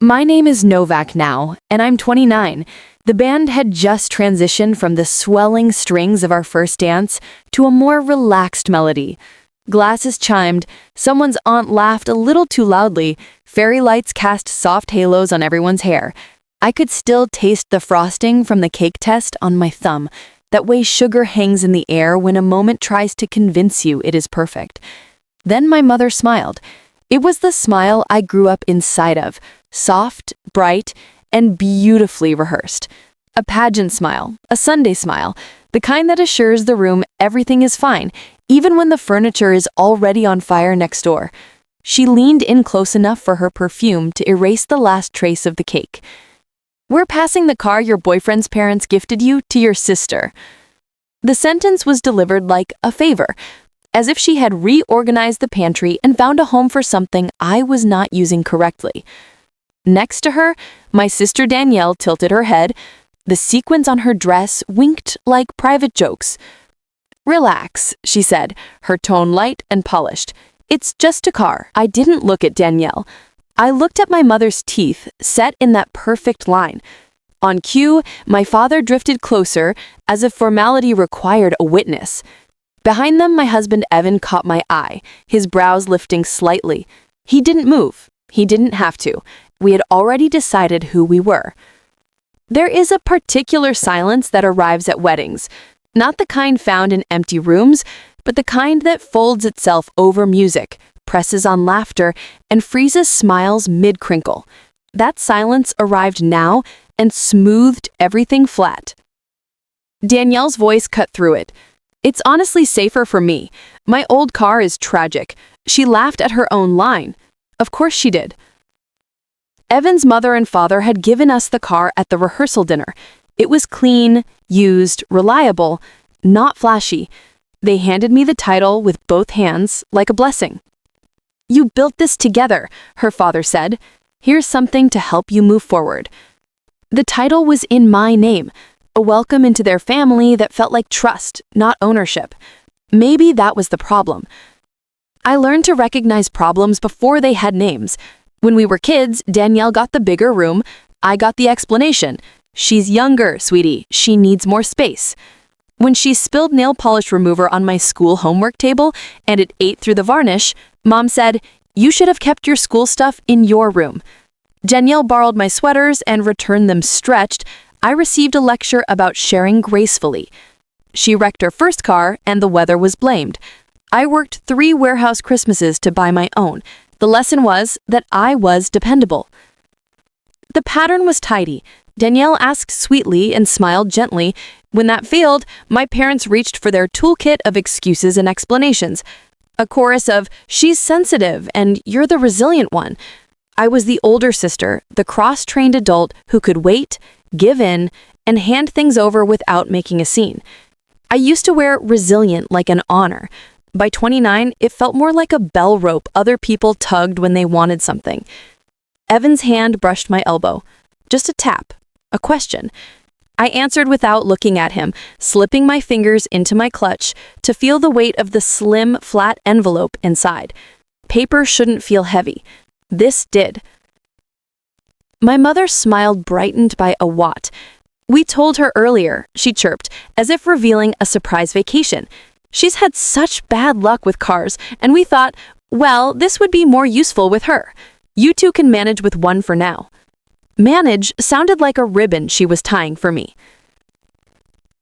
My name is Novak now, and I'm 29. The band had just transitioned from the swelling strings of our first dance to a more relaxed melody. Glasses chimed, someone's aunt laughed a little too loudly, fairy lights cast soft halos on everyone's hair. I could still taste the frosting from the cake test on my thumb, that way sugar hangs in the air when a moment tries to convince you it is perfect. Then my mother smiled. It was the smile I grew up inside of, soft, bright, and beautifully rehearsed. A pageant smile, a Sunday smile, the kind that assures the room everything is fine, even when the furniture is already on fire next door. She leaned in close enough for her perfume to erase the last trace of the cake. "We're passing the car your boyfriend's parents gifted you to your sister." The sentence was delivered like a favor, as if she had reorganized the pantry and found a home for something I was not using correctly. Next to her, my sister Danielle tilted her head. The sequins on her dress winked like private jokes. "Relax," she said, her tone light and polished. "It's just a car." I didn't look at Danielle. I looked at my mother's teeth, set in that perfect line. On cue, my father drifted closer, as if formality required a witness. Behind them, my husband Evan caught my eye, his brows lifting slightly. He didn't move. He didn't have to. We had already decided who we were. There is a particular silence that arrives at weddings, not the kind found in empty rooms, but the kind that folds itself over music, presses on laughter, and freezes smiles mid-crinkle. That silence arrived now and smoothed everything flat. Danielle's voice cut through it. "It's honestly safer for me. My old car is tragic." She laughed at her own line. Of course she did. Evan's mother and father had given us the car at the rehearsal dinner. It was clean, used, reliable, not flashy. They handed me the title with both hands, like a blessing. "You built this together," her father said. "Here's something to help you move forward." The title was in my name, a welcome into their family that felt like trust, not ownership. Maybe that was the problem. I learned to recognize problems before they had names. When we were kids, Danielle got the bigger room. I got the explanation. "She's younger, sweetie. She needs more space." When she spilled nail polish remover on my school homework table and it ate through the varnish, Mom said, "You should have kept your school stuff in your room." Danielle borrowed my sweaters and returned them stretched. I received a lecture about sharing gracefully. She wrecked her first car and the weather was blamed. I worked 3 warehouse Christmases to buy my own. The lesson was that I was dependable. The pattern was tidy. Danielle asked sweetly and smiled gently. When that failed, my parents reached for their toolkit of excuses and explanations. A chorus of, "She's sensitive," and "You're the resilient one." I was the older sister, the cross-trained adult who could wait, give in, and hand things over without making a scene. I used to wear resilient like an honor. By 29, it felt more like a bell rope other people tugged when they wanted something. Evan's hand brushed my elbow. Just a tap, a question. I answered without looking at him, slipping my fingers into my clutch to feel the weight of the slim, flat envelope inside. Paper shouldn't feel heavy. This did. My mother smiled, brightened by a watt. "We told her earlier," she chirped, as if revealing a surprise vacation. "She's had such bad luck with cars, and we thought, well, this would be more useful with her. You two can manage with one for now." Manage sounded like a ribbon she was tying for me.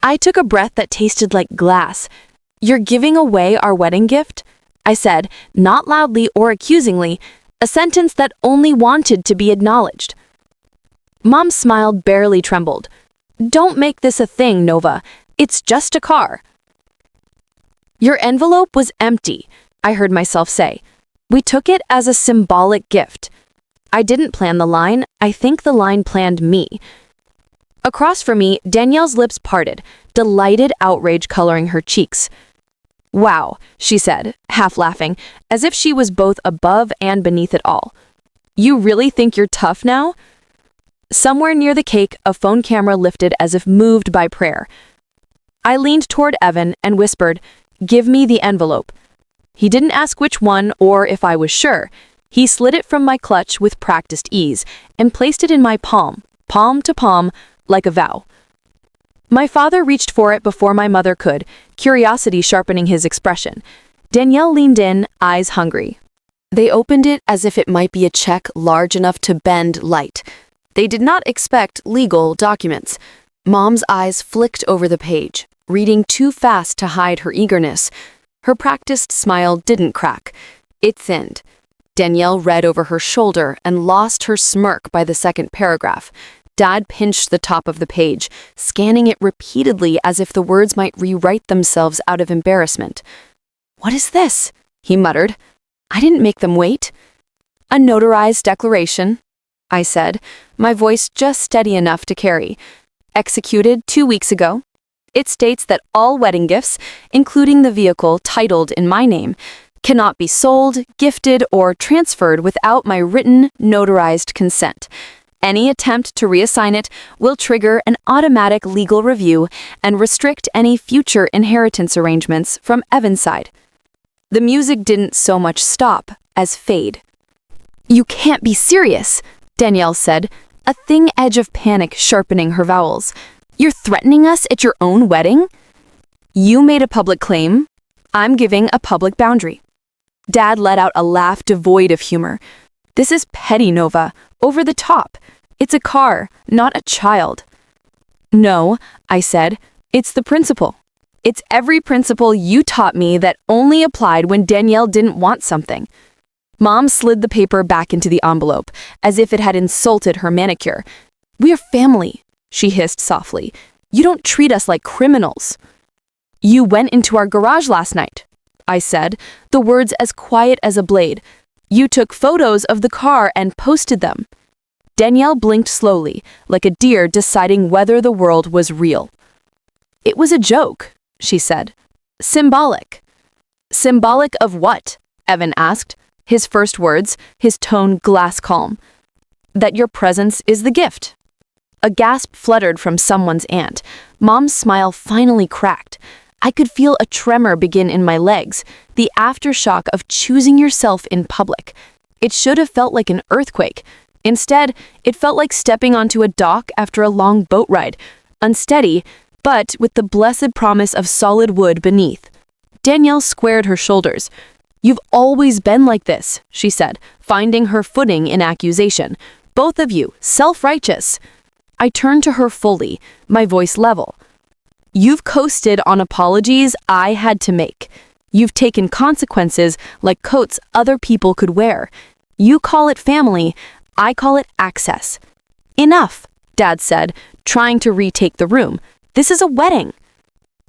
I took a breath that tasted like glass. "You're giving away our wedding gift?" I said, not loudly or accusingly, a sentence that only wanted to be acknowledged. Mom smiled, barely trembled. "Don't make this a thing, Nova. It's just a car." "Your envelope was empty," I heard myself say. "We took it as a symbolic gift." I didn't plan the line. I think the line planned me. Across from me, Danielle's lips parted, delighted outrage coloring her cheeks. "Wow," she said, half laughing, as if she was both above and beneath it all. "You really think you're tough now?" Somewhere near the cake, a phone camera lifted as if moved by prayer. I leaned toward Evan and whispered, "Give me the envelope." He didn't ask which one or if I was sure. He slid it from my clutch with practiced ease and placed it in my palm, palm to palm, like a vow. My father reached for it before my mother could, curiosity sharpening his expression. Danielle leaned in, eyes hungry. They opened it as if it might be a check large enough to bend light. They did not expect legal documents. Mom's eyes flicked over the page, reading too fast to hide her eagerness. Her practiced smile didn't crack. It thinned. Danielle read over her shoulder and lost her smirk by the second paragraph. Dad pinched the top of the page, scanning it repeatedly as if the words might rewrite themselves out of embarrassment. "What is this?" he muttered. "I didn't make them wait." "A notarized declaration," I said, my voice just steady enough to carry. "Executed 2 weeks ago. It states that all wedding gifts, including the vehicle titled in my name, cannot be sold, gifted, or transferred without my written, notarized consent. Any attempt to reassign it will trigger an automatic legal review and restrict any future inheritance arrangements from Evan's side." The music didn't so much stop as fade. "You can't be serious," Danielle said, a thin edge of panic sharpening her vowels. "You're threatening us at your own wedding?" "You made a public claim. I'm giving a public boundary." Dad let out a laugh devoid of humor. "This is petty, Nova. Over the top. It's a car, not a child." "No," I said. "It's the principle. It's every principle you taught me that only applied when Danielle didn't want something." Mom slid the paper back into the envelope, as if it had insulted her manicure. "We're family," she hissed softly. "You don't treat us like criminals." "You went into our garage last night," I said, the words as quiet as a blade. "You took photos of the car and posted them." Danielle blinked slowly, like a deer deciding whether the world was real. "It was a joke," she said. "Symbolic." "Symbolic of what?" Evan asked, his first words, his tone glass calm. "That your presence is the gift." A gasp fluttered from someone's aunt. Mom's smile finally cracked. I could feel a tremor begin in my legs, the aftershock of choosing yourself in public. It should have felt like an earthquake. Instead, it felt like stepping onto a dock after a long boat ride, unsteady, but with the blessed promise of solid wood beneath. Danielle squared her shoulders. "You've always been like this," she said, finding her footing in accusation. "Both of you, self-righteous." I turned to her fully, my voice level. "You've coasted on apologies I had to make. You've taken consequences like coats other people could wear. You call it family, I call it access." "Enough," Dad said, trying to retake the room. "This is a wedding."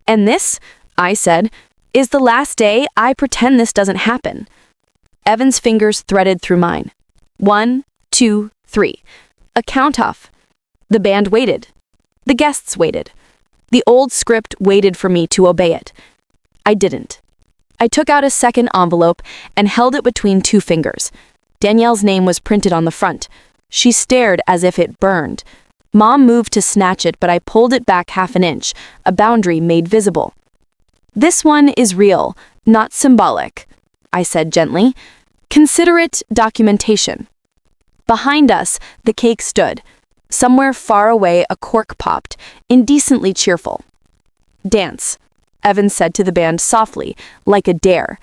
"And this," I said, "is the last day I pretend this doesn't happen." Evan's fingers threaded through mine. 1, 2, 3. A count-off. The band waited. The guests waited. The old script waited for me to obey it. I didn't. I took out a second envelope and held it between 2 fingers. Danielle's name was printed on the front. She stared as if it burned. Mom moved to snatch it, but I pulled it back half an inch, a boundary made visible. "This one is real, not symbolic," I said gently. "Consider it documentation." Behind us, the cake stood. Somewhere far away, a cork popped, indecently cheerful. "Dance," Evan said to the band softly, like a dare.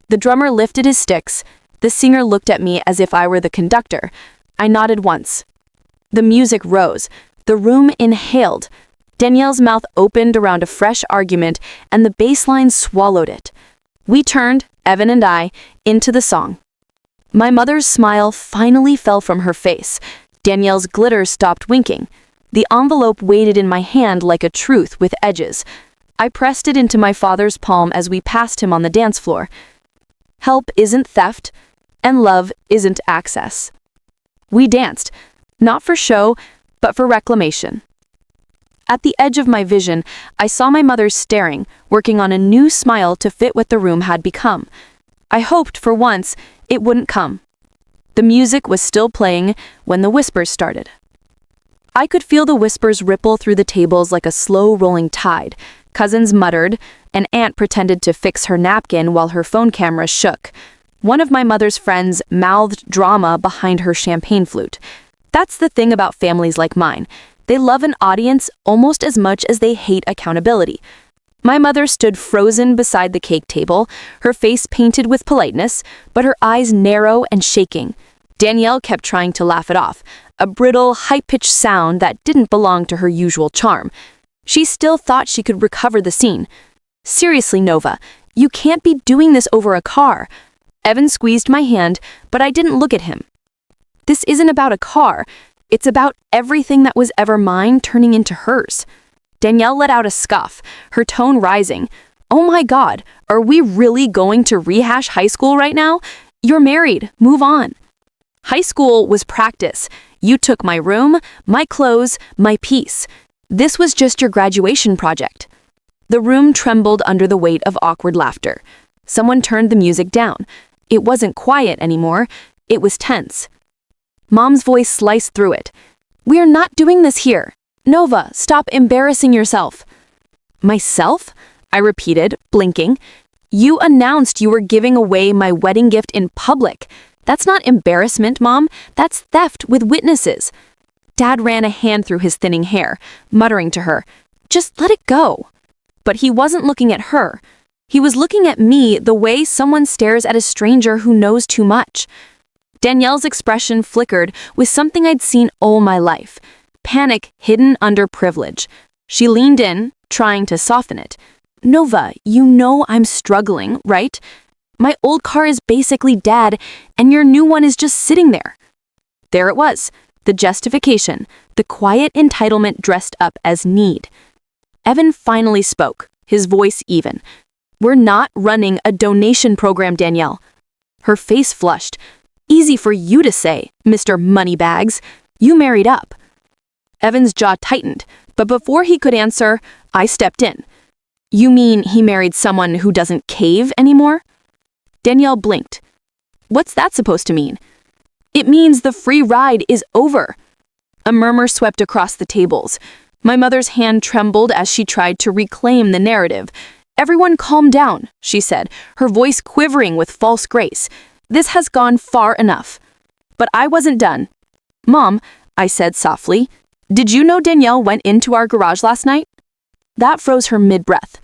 The drummer lifted his sticks. The singer looked at me as if I were the conductor. I nodded once. The music rose. The room inhaled. Danielle's mouth opened around a fresh argument, and the bass line swallowed it. We turned, Evan and I, into the song. My mother's smile finally fell from her face. Danielle's glitter stopped winking. The envelope waited in my hand like a truth with edges. I pressed it into my father's palm as we passed him on the dance floor. Help isn't theft, and love isn't access. We danced, not for show, but for reclamation. At the edge of my vision, I saw my mother staring, working on a new smile to fit what the room had become. I hoped, for once, it wouldn't come. The music was still playing when the whispers started. I could feel the whispers ripple through the tables like a slow-rolling tide. Cousins muttered, an aunt pretended to fix her napkin while her phone camera shook. One of my mother's friends mouthed drama behind her champagne flute. That's the thing about families like mine. They love an audience almost as much as they hate accountability. My mother stood frozen beside the cake table, her face painted with politeness, but her eyes narrow and shaking. Danielle kept trying to laugh it off, a brittle, high-pitched sound that didn't belong to her usual charm. She still thought she could recover the scene. Seriously, Nova, you can't be doing this over a car. Evan squeezed my hand, but I didn't look at him. This isn't about a car. It's about everything that was ever mine turning into hers. Danielle let out a scoff, her tone rising. Oh my God, are we really going to rehash high school right now? You're married, move on. High school was practice. You took my room, my clothes, my peace. This was just your graduation project. The room trembled under the weight of awkward laughter. Someone turned the music down. It wasn't quiet anymore. It was tense. Mom's voice sliced through it. We're not doing this here. Nova, stop embarrassing yourself. Myself? I repeated, blinking. You announced you were giving away my wedding gift in public. That's not embarrassment, Mom. That's theft with witnesses. Dad ran a hand through his thinning hair, muttering to her, just let it go. But he wasn't looking at her. He was looking at me the way someone stares at a stranger who knows too much. Danielle's expression flickered with something I'd seen all my life. Panic hidden under privilege. She leaned in, trying to soften it. Nova, you know I'm struggling, right? My old car is basically dead, and your new one is just sitting there. There it was, the justification, the quiet entitlement dressed up as need. Evan finally spoke, his voice even. We're not running a donation program, Danielle. Her face flushed. Easy for you to say, Mr. Moneybags. You married up. Evan's jaw tightened, but before he could answer, I stepped in. You mean he married someone who doesn't cave anymore? Danielle blinked. What's that supposed to mean? It means the free ride is over. A murmur swept across the tables. My mother's hand trembled as she tried to reclaim the narrative. Everyone calm down, she said, her voice quivering with false grace. This has gone far enough. But I wasn't done. Mom, I said softly, did you know Danielle went into our garage last night? That froze her mid-breath.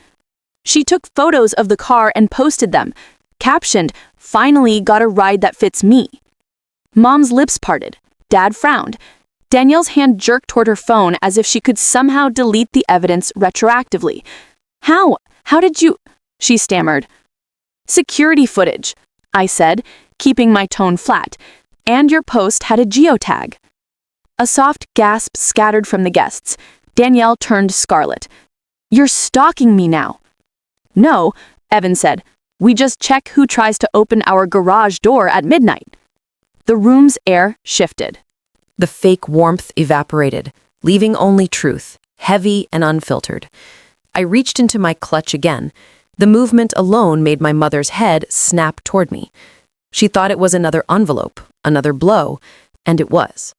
She took photos of the car and posted them, captioned, finally got a ride that fits me. Mom's lips parted. Dad frowned. Danielle's hand jerked toward her phone as if she could somehow delete the evidence retroactively. How? How did you? She stammered. Security footage, I said, keeping my tone flat. And your post had a geotag. A soft gasp scattered from the guests. Danielle turned scarlet. You're stalking me now. No, Evan said. We just check who tries to open our garage door at midnight. The room's air shifted. The fake warmth evaporated, leaving only truth, heavy and unfiltered. I reached into my clutch again. The movement alone made my mother's head snap toward me. She thought it was another envelope, another blow, and it was.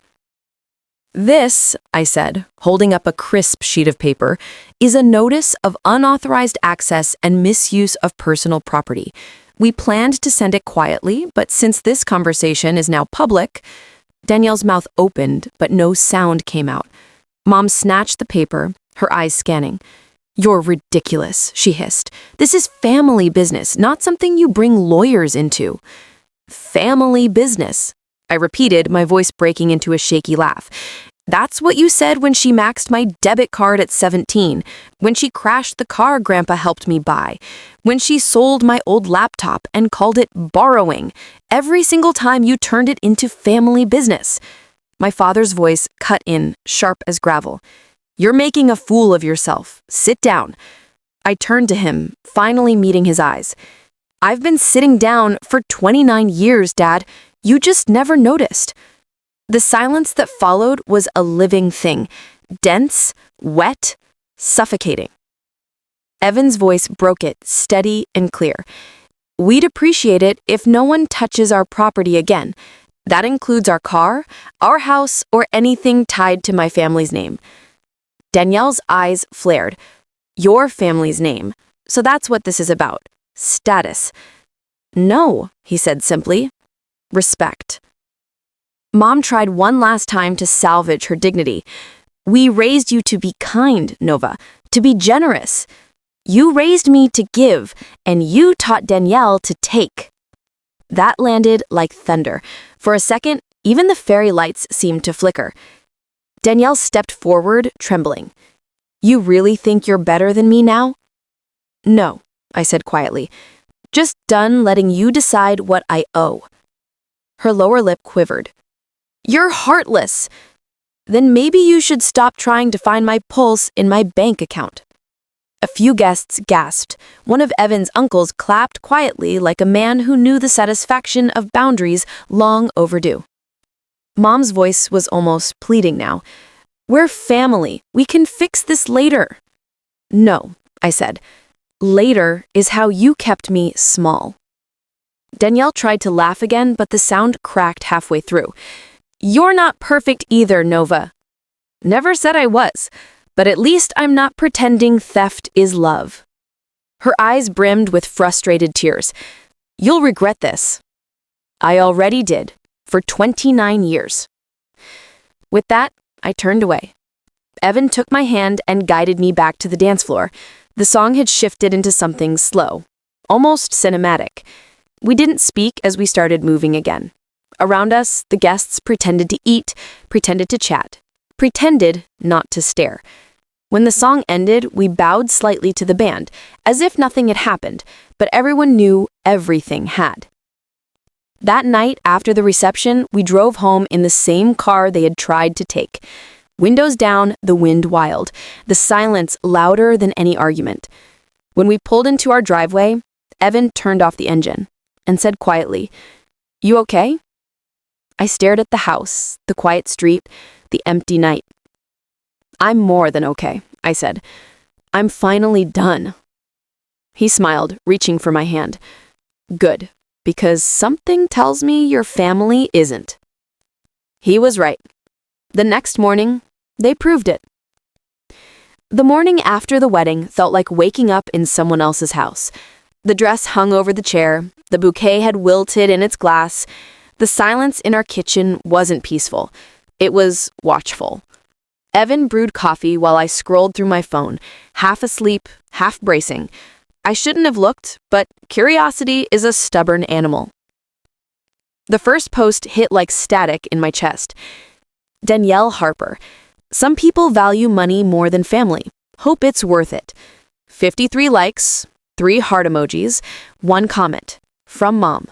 This, I said, holding up a crisp sheet of paper, is a notice of unauthorized access and misuse of personal property. We planned to send it quietly, but since this conversation is now public, Danielle's mouth opened, but no sound came out. Mom snatched the paper, her eyes scanning. You're ridiculous, she hissed. This is family business, not something you bring lawyers into. Family business, I repeated, my voice breaking into a shaky laugh. That's what you said when she maxed my debit card at 17, when she crashed the car Grandpa helped me buy, when she sold my old laptop and called it borrowing. Every single time you turned it into family business. My father's voice cut in, sharp as gravel. You're making a fool of yourself. Sit down. I turned to him, finally meeting his eyes. I've been sitting down for 29 years, Dad. You just never noticed. The silence that followed was a living thing, dense, wet, suffocating. Evan's voice broke it, steady and clear. We'd appreciate it if no one touches our property again. That includes our car, our house, or anything tied to my family's name. Danielle's eyes flared. Your family's name. So that's what this is about. Status. No, he said simply. Respect. Mom tried one last time to salvage her dignity. We raised you to be kind, Nova, to be generous. You raised me to give, and you taught Danielle to take. That landed like thunder. For a second, even the fairy lights seemed to flicker. Danielle stepped forward, trembling. You really think you're better than me now? No, I said quietly. Just done letting you decide what I owe. Her lower lip quivered. You're heartless. Then maybe you should stop trying to find my pulse in my bank account. A few guests gasped. One of Evan's uncles clapped quietly like a man who knew the satisfaction of boundaries long overdue. Mom's voice was almost pleading now. We're family. We can fix this later. No, I said. Later is how you kept me small. Danielle tried to laugh again, but the sound cracked halfway through. You're not perfect either, Nova. Never said I was, but at least I'm not pretending theft is love. Her eyes brimmed with frustrated tears. You'll regret this. I already did, for 29 years. With that, I turned away. Evan took my hand and guided me back to the dance floor. The song had shifted into something slow, almost cinematic. We didn't speak as we started moving again. Around us, the guests pretended to eat, pretended to chat, pretended not to stare. When the song ended, we bowed slightly to the band, as if nothing had happened, but everyone knew everything had. That night, after the reception, we drove home in the same car they had tried to take. Windows down, the wind wild, the silence louder than any argument. When we pulled into our driveway, Evan turned off the engine and said quietly, You okay? I stared at the house, the quiet street, the empty night. I'm more than okay, I said. I'm finally done. He smiled, reaching for my hand. Good, because something tells me your family isn't. He was right. The next morning, they proved it. The morning after the wedding felt like waking up in someone else's house. The dress hung over the chair, the bouquet had wilted in its glass. The silence in our kitchen wasn't peaceful. It was watchful. Evan brewed coffee while I scrolled through my phone, half asleep, half bracing. I shouldn't have looked, but curiosity is a stubborn animal. The first post hit like static in my chest. Danielle Harper. Some people value money more than family. Hope it's worth it. 53 likes, 3 heart emojis, 1 comment. From Mom.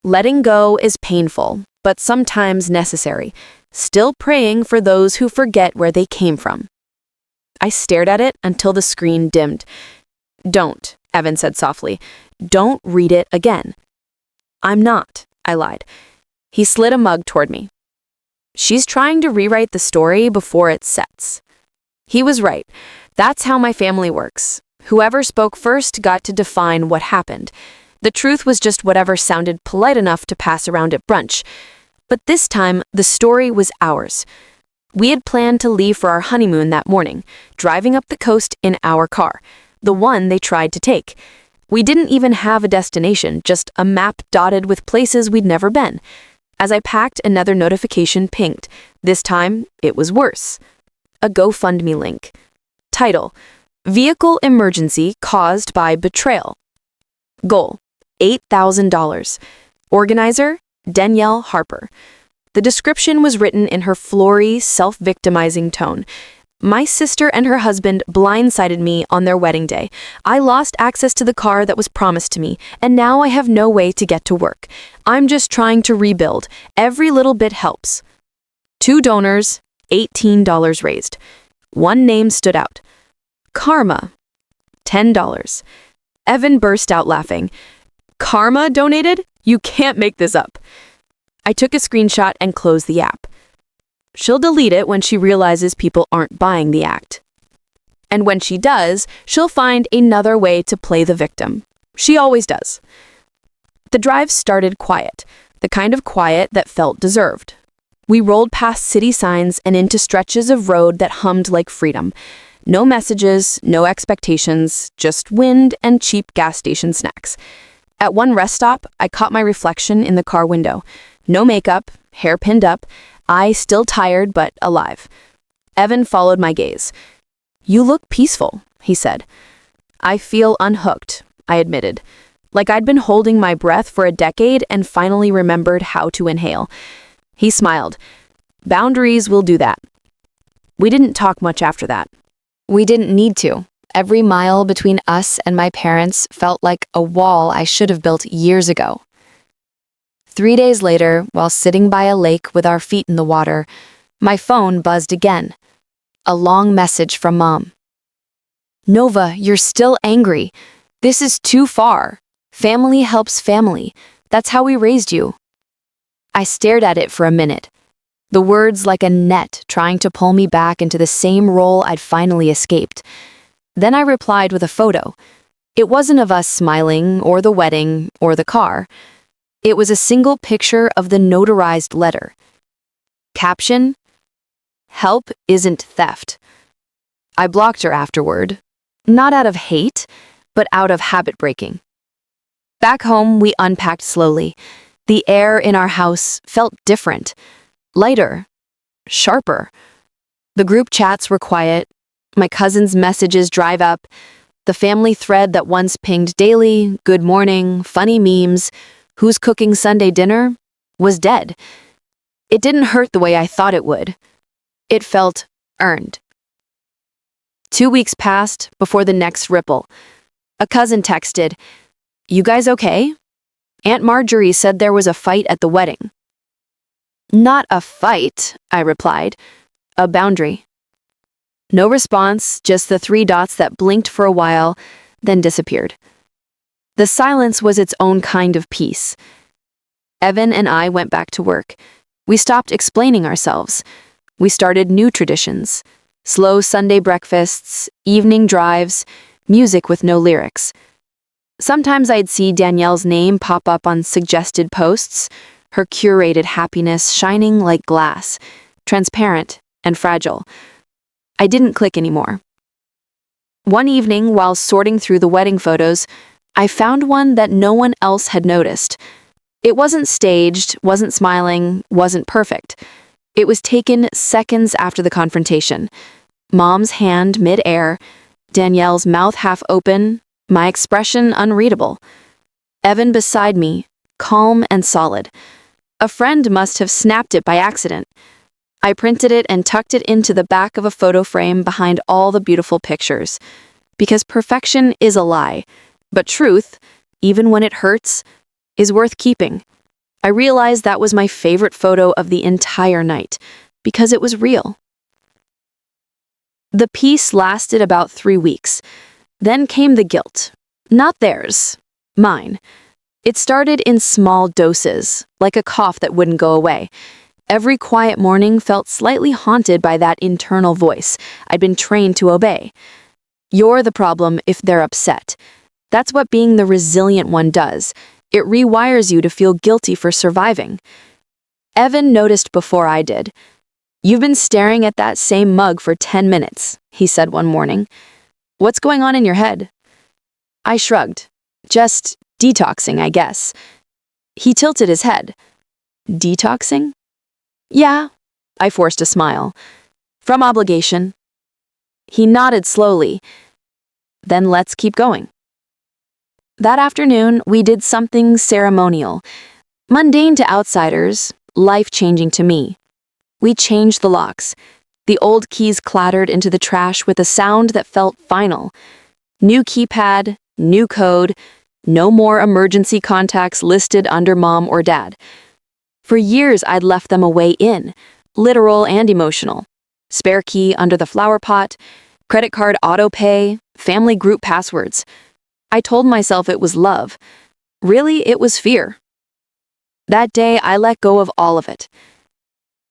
Letting go is painful, but sometimes necessary. Still praying for those who forget where they came from. I stared at it until the screen dimmed. Don't, Evan said softly. Don't read it again. I'm not, I lied. He slid a mug toward me. She's trying to rewrite the story before it sets. He was right. That's how my family works. Whoever spoke first got to define what happened. The truth was just whatever sounded polite enough to pass around at brunch. But this time, the story was ours. We had planned to leave for our honeymoon that morning, driving up the coast in our car, the one they tried to take. We didn't even have a destination, just a map dotted with places we'd never been. As I packed, another notification pinged. This time, it was worse. A GoFundMe link. Title: Vehicle Emergency Caused by Betrayal. Goal: $8,000. Organizer: Danielle Harper. The description was written in her flory, self-victimizing tone. My sister and her husband blindsided me on their wedding day. I lost access to the car that was promised to me, and now I have no way to get to work. I'm just trying to rebuild. Every little bit helps. 2 donors, $18 raised. One name stood out. Karma, $10. Evan burst out laughing. Karma donated? You can't make this up. I took a screenshot and closed the app. She'll delete it when she realizes people aren't buying the act. And when she does, she'll find another way to play the victim. She always does. The drive started quiet, the kind of quiet that felt deserved. We rolled past city signs and into stretches of road that hummed like freedom. No messages, no expectations, just wind and cheap gas station snacks. At one rest stop, I caught my reflection in the car window. No makeup, hair pinned up, eye still tired but alive. Evan followed my gaze. "You look peaceful," he said. "I feel unhooked," I admitted. Like I'd been holding my breath for a decade and finally remembered how to inhale. He smiled. "Boundaries will do that." We didn't talk much after that. We didn't need to. Every mile between us and my parents felt like a wall I should have built years ago. 3 days later, while sitting by a lake with our feet in the water, my phone buzzed again. A long message from Mom. "Nova, you're still angry. This is too far. Family helps family. That's how we raised you." I stared at it for a minute, the words like a net trying to pull me back into the same role I'd finally escaped. Then I replied with a photo. It wasn't of us smiling, or the wedding, or the car. It was a single picture of the notarized letter. Caption: "Help isn't theft." I blocked her afterward, not out of hate, but out of habit breaking. Back home, we unpacked slowly. The air in our house felt different, lighter, sharper. The group chats were quiet. My cousin's messages dried up. The family thread that once pinged daily, good morning, funny memes, who's cooking Sunday dinner, was dead. It didn't hurt the way I thought it would. It felt earned. 2 weeks passed before the next ripple. A cousin texted, "You guys okay? Aunt Marjorie said there was a fight at the wedding." "Not a fight," I replied. "A boundary." No response, just the 3 dots that blinked for a while, then disappeared. The silence was its own kind of peace. Evan and I went back to work. We stopped explaining ourselves. We started new traditions. Slow Sunday breakfasts, evening drives, music with no lyrics. Sometimes I'd see Danielle's name pop up on suggested posts, her curated happiness shining like glass, transparent and fragile. I didn't click anymore. One evening, while sorting through the wedding photos, I found one that no one else had noticed. It wasn't staged, wasn't smiling, wasn't perfect. It was taken seconds after the confrontation. Mom's hand mid-air, Danielle's mouth half open, my expression unreadable. Evan beside me, calm and solid. A friend must have snapped it by accident. I printed it and tucked it into the back of a photo frame behind all the beautiful pictures. Because perfection is a lie, but truth, even when it hurts, is worth keeping. I realized that was my favorite photo of the entire night, because it was real. The peace lasted about 3 weeks. Then came the guilt. Not theirs, mine. It started in small doses, like a cough that wouldn't go away. Every quiet morning felt slightly haunted by that internal voice I'd been trained to obey. You're the problem if they're upset. That's what being the resilient one does. It rewires you to feel guilty for surviving. Evan noticed before I did. "You've been staring at that same mug for 10 minutes, he said one morning. "What's going on in your head?" I shrugged. "Just detoxing, I guess." He tilted his head. "Detoxing?" "Yeah," I forced a smile. "From obligation." He nodded slowly. "Then let's keep going." That afternoon, we did something ceremonial. Mundane to outsiders, life-changing to me. We changed the locks. The old keys clattered into the trash with a sound that felt final. New keypad, new code, no more emergency contacts listed under Mom or Dad. For years, I'd left them a way in, literal and emotional. Spare key under the flower pot, credit card auto pay, family group passwords. I told myself it was love. Really, it was fear. That day, I let go of all of it.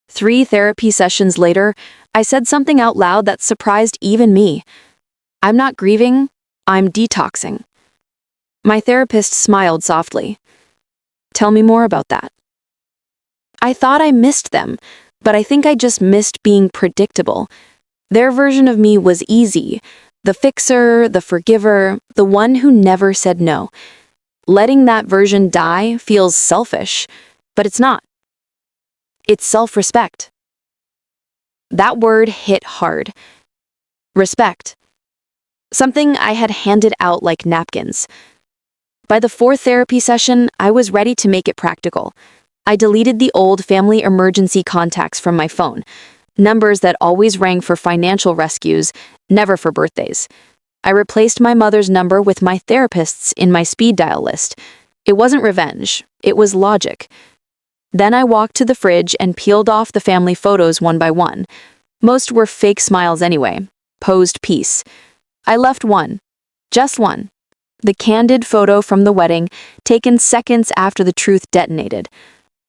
3 therapy sessions later, I said something out loud that surprised even me. I'm not grieving, I'm detoxing. My therapist smiled softly. "Tell me more about that." I thought I missed them, but I think I just missed being predictable. Their version of me was easy, the fixer, the forgiver, the one who never said no. Letting that version die feels selfish, but it's not. It's self-respect. That word hit hard. Respect. Something I had handed out like napkins. By the fourth therapy session, I was ready to make it practical. I deleted the old family emergency contacts from my phone, numbers that always rang for financial rescues, never for birthdays. I replaced my mother's number with my therapist's in my speed dial list. It wasn't revenge, it was logic. Then I walked to the fridge and peeled off the family photos one by one. Most were fake smiles anyway, posed peace. I left one, just one. The candid photo from the wedding, taken seconds after the truth detonated.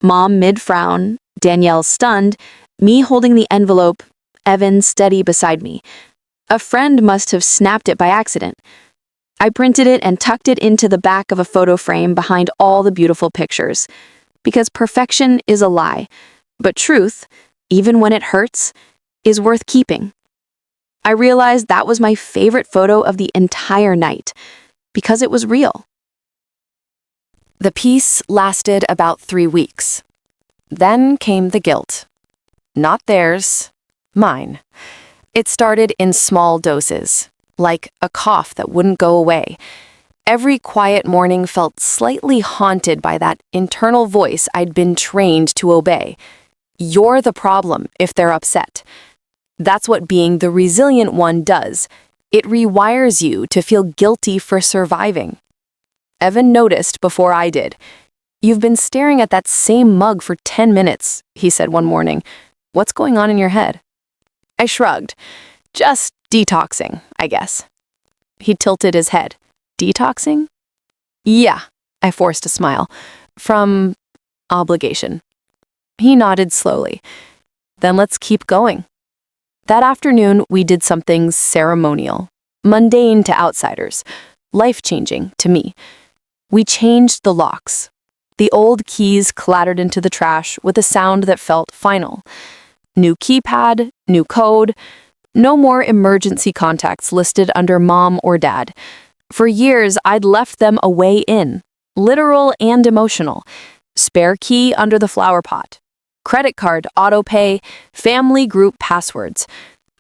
Mom mid-frown, Danielle stunned, me holding the envelope, Evan steady beside me. A friend must have snapped it by accident. I printed it and tucked it into the back of a photo frame behind all the beautiful pictures. Because perfection is a lie, but truth, even when it hurts, is worth keeping. I realized that was my favorite photo of the entire night, because it was real. The peace lasted about 3 weeks. Then came the guilt. Not theirs, mine. It started in small doses, like a cough that wouldn't go away. Every quiet morning felt slightly haunted by that internal voice I'd been trained to obey. You're the problem if they're upset. That's what being the resilient one does. It rewires you to feel guilty for surviving. Evan noticed before I did. "You've been staring at that same mug for 10 minutes, he said one morning. "What's going on in your head?" I shrugged. "Just detoxing, I guess." He tilted his head. "Detoxing?" "Yeah," I forced a smile. "From obligation." He nodded slowly. "Then let's keep going." That afternoon, we did something ceremonial, mundane to outsiders, life-changing to me. We changed the locks. The old keys clattered into the trash with a sound that felt final. New keypad, new code, no more emergency contacts listed under mom or dad. For years, I'd left them a way in, literal and emotional. Spare key under the flower pot. Credit card, auto pay, family group passwords.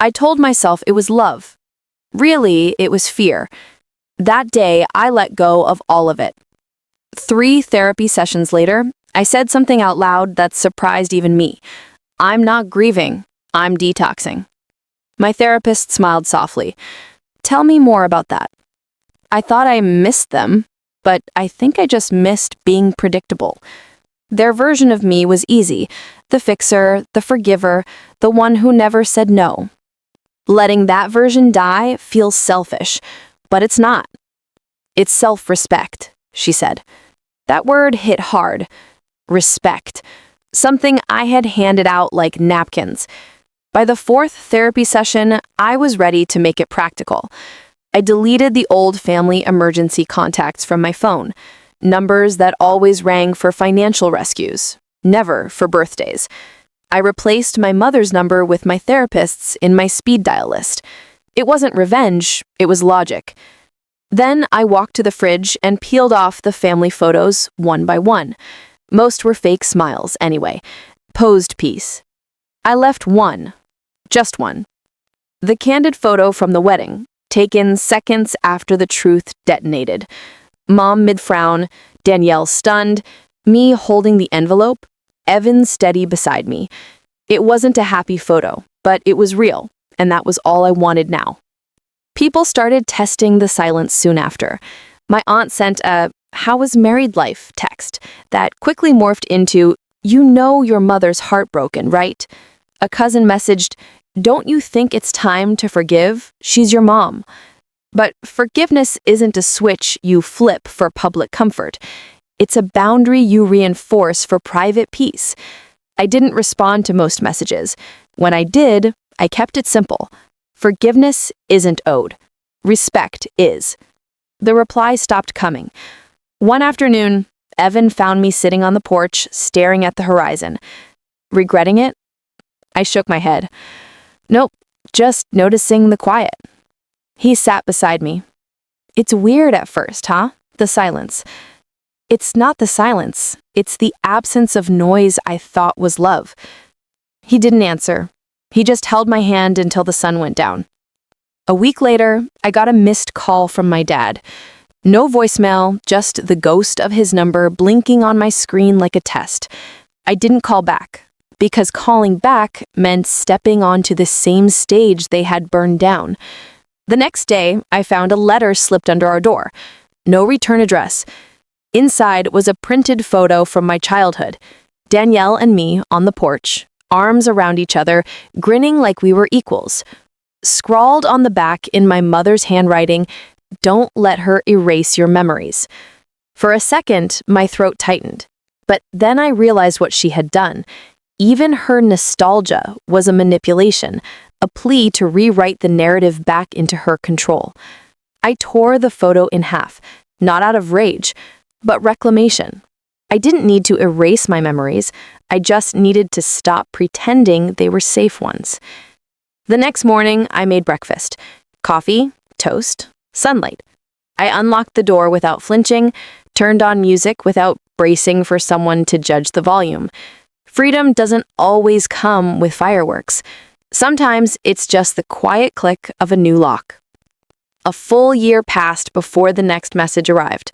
I told myself it was love. Really, it was fear. That day, I let go of all of it. 3 therapy sessions later, I said something out loud that surprised even me. I'm not grieving, I'm detoxing. My therapist smiled softly. "Tell me more about that." I thought I missed them, but I think I just missed being predictable. Their version of me was easy, the fixer, the forgiver, the one who never said no. Letting that version die feels selfish, but it's not. It's self-respect, she said. That word hit hard. Respect. Something I had handed out like napkins. By the 4th therapy session, I was ready to make it practical. I deleted the old family emergency contacts from my phone. Numbers that always rang for financial rescues, never for birthdays. I replaced my mother's number with my therapist's in my speed dial list. It wasn't revenge, it was logic. Then I walked to the fridge and peeled off the family photos one by one. Most were fake smiles anyway, posed peace. I left one, just one. The candid photo from the wedding, taken seconds after the truth detonated. Mom mid-frown, Danielle stunned, me holding the envelope, Evan steady beside me. It wasn't a happy photo, but it was real, and that was all I wanted now. People started testing the silence soon after. My aunt sent a "How was married life?" text that quickly morphed into, "You know your mother's heartbroken, right?" A cousin messaged, "Don't you think it's time to forgive? She's your mom." But forgiveness isn't a switch you flip for public comfort. It's a boundary you reinforce for private peace. I didn't respond to most messages. When I did, I kept it simple. Forgiveness isn't owed. Respect is. The reply stopped coming. One afternoon, Evan found me sitting on the porch, staring at the horizon. Regretting it? I shook my head. Nope, just noticing the quiet. He sat beside me. It's weird at first, huh? The silence. It's not the silence, it's the absence of noise I thought was love. He didn't answer. He just held my hand until the sun went down. A week later, I got a missed call from my dad. No voicemail, just the ghost of his number blinking on my screen like a test. I didn't call back, because calling back meant stepping onto the same stage they had burned down. The next day, I found a letter slipped under our door. No return address. Inside was a printed photo from my childhood. Danielle and me on the porch, arms around each other, grinning like we were equals. Scrawled on the back in my mother's handwriting, "Don't let her erase your memories." For a second, my throat tightened. But then I realized what she had done. Even her nostalgia was a manipulation, a plea to rewrite the narrative back into her control. I tore the photo in half, not out of rage, but reclamation. I didn't need to erase my memories. I just needed to stop pretending they were safe ones. The next morning, I made breakfast. Coffee, toast, sunlight. I unlocked the door without flinching, turned on music without bracing for someone to judge the volume. Freedom doesn't always come with fireworks. Sometimes it's just the quiet click of a new lock. A full year passed before the next message arrived.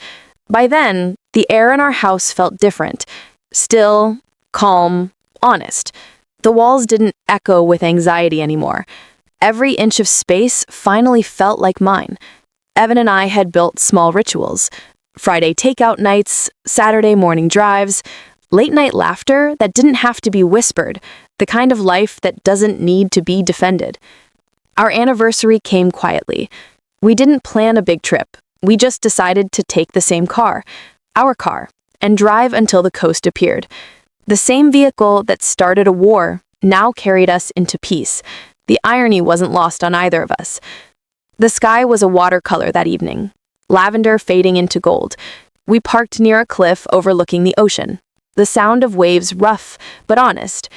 By then, the air in our house felt different. Still, calm, honest. The walls didn't echo with anxiety anymore. Every inch of space finally felt like mine. Evan and I had built small rituals. Friday takeout nights, Saturday morning drives, late night laughter that didn't have to be whispered, the kind of life that doesn't need to be defended. Our anniversary came quietly. We didn't plan a big trip. We just decided to take the same car, our car, and drive until the coast appeared. The same vehicle that started a war now carried us into peace. The irony wasn't lost on either of us. The sky was a watercolor that evening, lavender fading into gold. We parked near a cliff overlooking the ocean, the sound of waves rough but honest.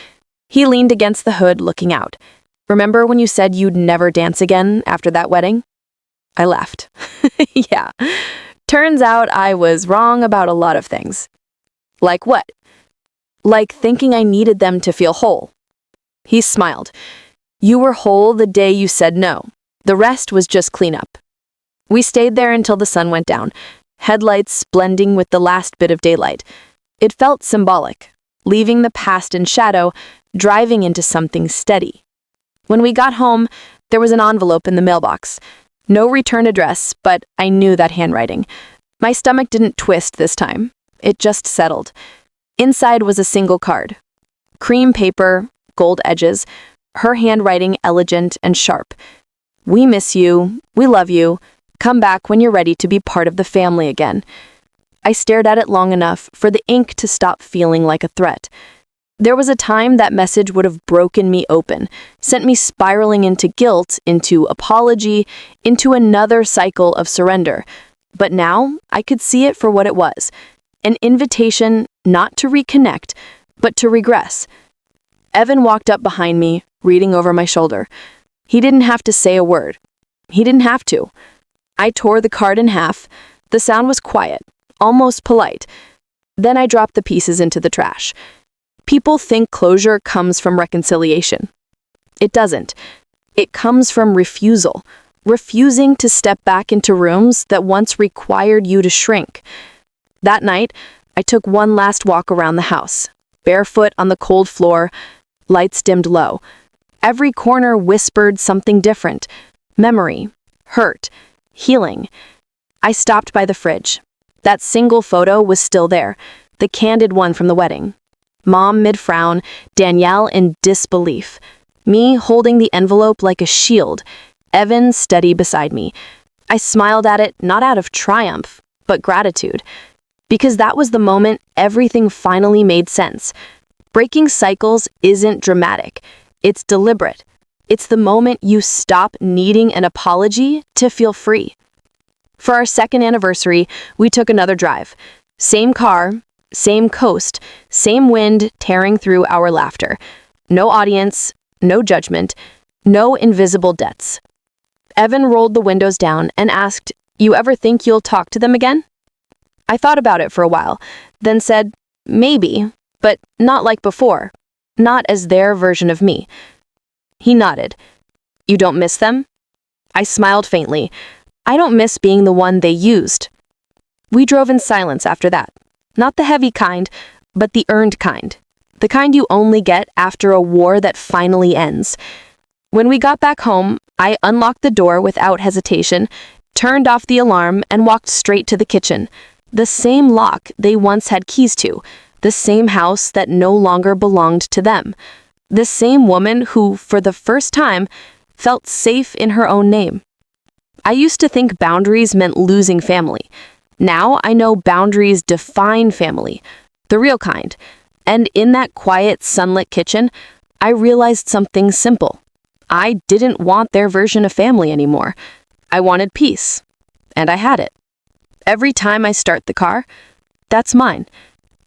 He leaned against the hood looking out. "Remember when you said you'd never dance again after that wedding?" I laughed. Yeah. Turns out I was wrong about a lot of things. Like what? Like thinking I needed them to feel whole. He smiled. "You were whole the day you said no. The rest was just cleanup." We stayed there until the sun went down, headlights blending with the last bit of daylight. It felt symbolic, leaving the past in shadow, driving into something steady. When we got home, there was an envelope in the mailbox. No return address, but I knew that handwriting. My stomach didn't twist this time. It just settled. Inside was a single card. Cream paper, gold edges, her handwriting elegant and sharp. "We miss you. We love you. Come back when you're ready to be part of the family again." I stared at it long enough for the ink to stop feeling like a threat. There was a time that message would have broken me open, sent me spiraling into guilt, into apology, into another cycle of surrender. But now, I could see it for what it was. An invitation not to reconnect, but to regress. Evan walked up behind me, reading over my shoulder. He didn't have to say a word. He didn't have to. I tore the card in half. The sound was quiet, almost polite. Then I dropped the pieces into the trash. People think closure comes from reconciliation. It doesn't. It comes from refusal. Refusing to step back into rooms that once required you to shrink. That night, I took one last walk around the house, barefoot on the cold floor, lights dimmed low. Every corner whispered something different. Memory, hurt, healing. I stopped by the fridge. That single photo was still there, the candid one from the wedding. Mom mid-frown, Danielle in disbelief. Me holding the envelope like a shield, Evan steady beside me. I smiled at it not out of triumph, but gratitude. Because that was the moment everything finally made sense. Breaking cycles isn't dramatic. It's deliberate. It's the moment you stop needing an apology to feel free. For our second anniversary, we took another drive. Same car, same coast, same wind tearing through our laughter. No audience, no judgment, no invisible debts. Evan rolled the windows down and asked, "You ever think you'll talk to them again?" I thought about it for a while, then said, maybe, but not like before. Not as their version of me. He nodded. You don't miss them? I smiled faintly. I don't miss being the one they used. We drove in silence after that. Not the heavy kind, but the earned kind. The kind you only get after a war that finally ends. When we got back home, I unlocked the door without hesitation, turned off the alarm, and walked straight to the kitchen. The same lock they once had keys to. The same house that no longer belonged to them. The same woman who, for the first time, felt safe in her own name. I used to think boundaries meant losing family. Now I know boundaries define family, the real kind. And in that quiet, sunlit kitchen, I realized something simple. I didn't want their version of family anymore. I wanted peace. And I had it. Every time I start the car, that's mine.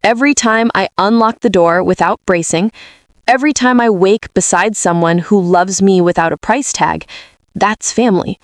Every time I unlock the door without bracing, every time I wake beside someone who loves me without a price tag, that's family.